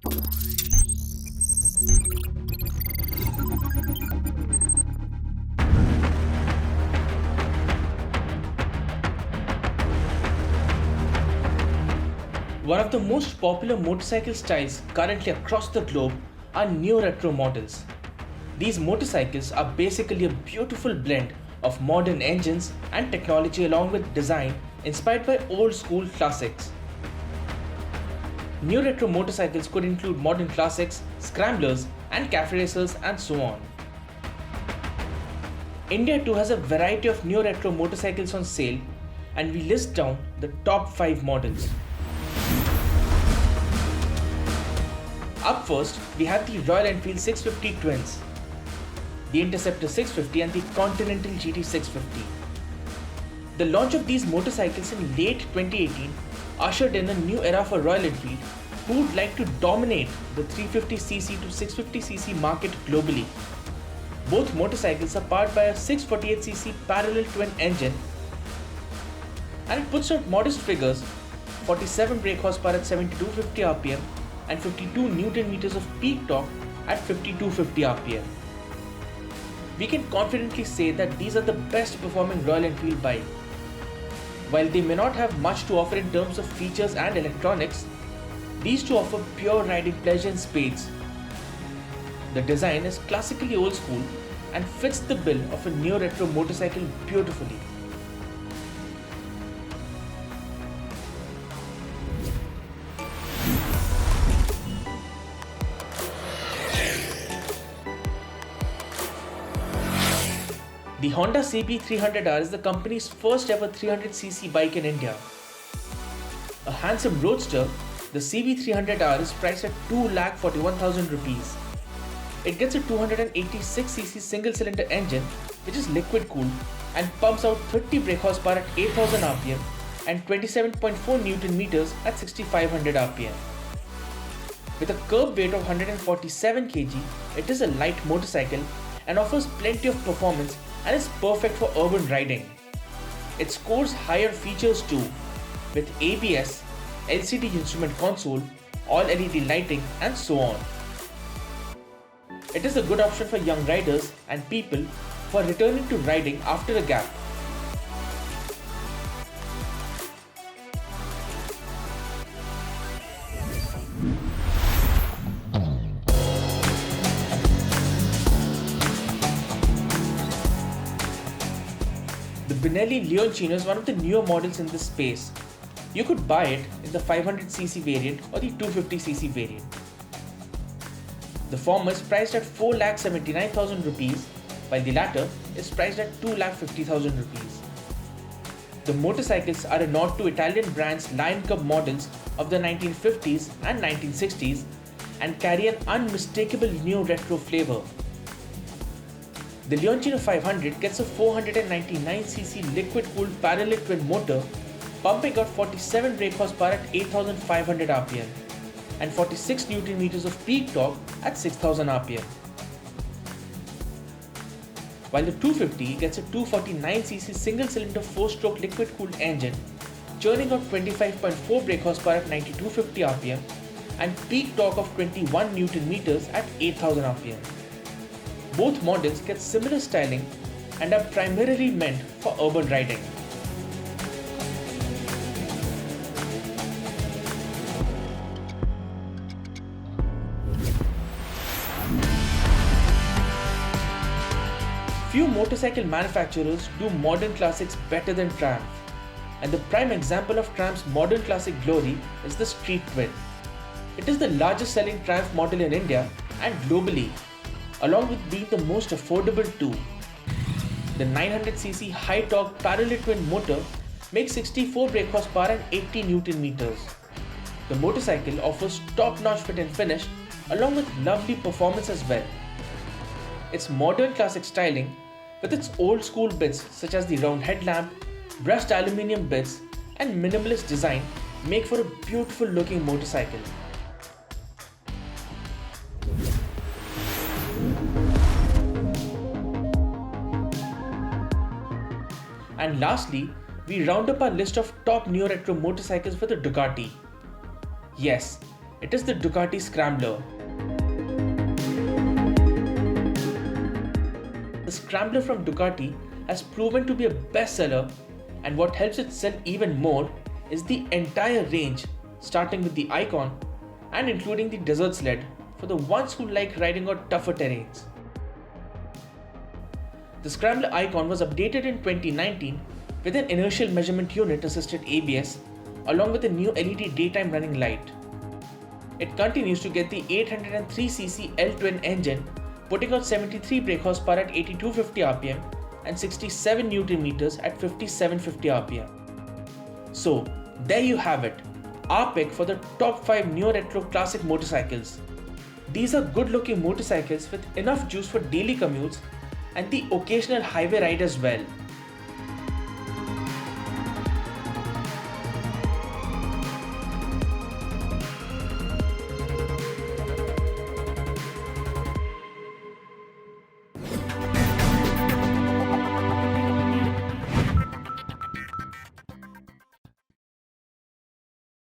One of the most popular motorcycle styles currently across the globe are neo-retro models. These motorcycles are basically a beautiful blend of modern engines and technology along with design inspired by old school classics. Neo-retro motorcycles could include modern classics, scramblers and cafe racers and so on. India too has a variety of neo-retro motorcycles on sale and we list down the top 5 models. Up first, we have the Royal Enfield 650 Twins, the Interceptor 650 and the Continental GT 650. The launch of these motorcycles in late 2018 ushered in a new era for Royal Enfield, who would like to dominate the 350cc to 650cc market globally. Both motorcycles are powered by a 648cc parallel twin engine and it puts out modest figures, 47 brake horsepower at 7250 rpm and 52 Newton meters of peak torque at 5250 rpm. We can confidently say that these are the best performing Royal Enfield bike. While they may not have much to offer in terms of features and electronics, these two offer pure riding pleasure in spades. The design is classically old school and fits the bill of a neo-retro motorcycle beautifully. The Honda CB300R is the company's first ever 300cc bike in India. A handsome roadster, the CB300R is priced at 2,41,000 rupees. It gets a 286cc single-cylinder engine which is liquid cooled and pumps out 30 brake horsepower at 8,000 rpm and 27.4 Newton meters at 6,500 rpm. With a curb weight of 147 kg, it is a light motorcycle and offers plenty of performance and is perfect for urban riding. It scores higher features too, with ABS, LCD instrument console, all LED lighting and so on. It is a good option for young riders and people who are returning to riding after a gap. The Benelli Leoncino is one of the newer models in this space. You could buy it in the 500cc variant or the 250cc variant. The former is priced at 4,79,000 rupees, while the latter is priced at 2,50,000 rupees. The motorcycles are a nod to Italian brands Lion Cub models of the 1950s and 1960s and carry an unmistakable neo-retro flavor. The Leoncino 500 gets a 499cc liquid-cooled parallel twin motor, pumping out 47 brake horsepower at 8,500 rpm and 46 Newton meters of peak torque at 6,000 rpm. While the 250 gets a 249cc single-cylinder 4-stroke liquid-cooled engine, churning out 25.4 brake horsepower at 9,250 rpm and peak torque of 21 Newton meters at 8,000 rpm. Both models get similar styling and are primarily meant for urban riding. Few motorcycle manufacturers do modern classics better than Triumph, and the prime example of Triumph's modern classic glory is the Street Twin. It is the largest selling Triumph model in India and globally, along with being the most affordable too. The 900cc high-torque parallel twin motor makes 64 brake horsepower and 80 Newton meters. The motorcycle offers top-notch fit and finish along with lovely performance as well. Its modern classic styling with its old school bits such as the round headlamp, brushed aluminium bits and minimalist design make for a beautiful looking motorcycle. And lastly, we round up our list of top neo-retro motorcycles with a Ducati. Yes, It is the Ducati Scrambler. The Scrambler from Ducati has proven to be a bestseller, and what helps it sell even more is the entire range, starting with the Icon and including the Desert Sled for the ones who like riding on tougher terrains. The Scrambler Icon was updated in 2019 with an inertial measurement unit assisted ABS along with a new LED daytime running light. It continues to get the 803cc L-twin engine, putting out 73 brake horsepower at 8250 rpm and 67 Nm at 5750 rpm. So there you have it, our pick for the top 5 neo-retro classic motorcycles. These are good looking motorcycles with enough juice for daily commutes and the occasional highway ride as well.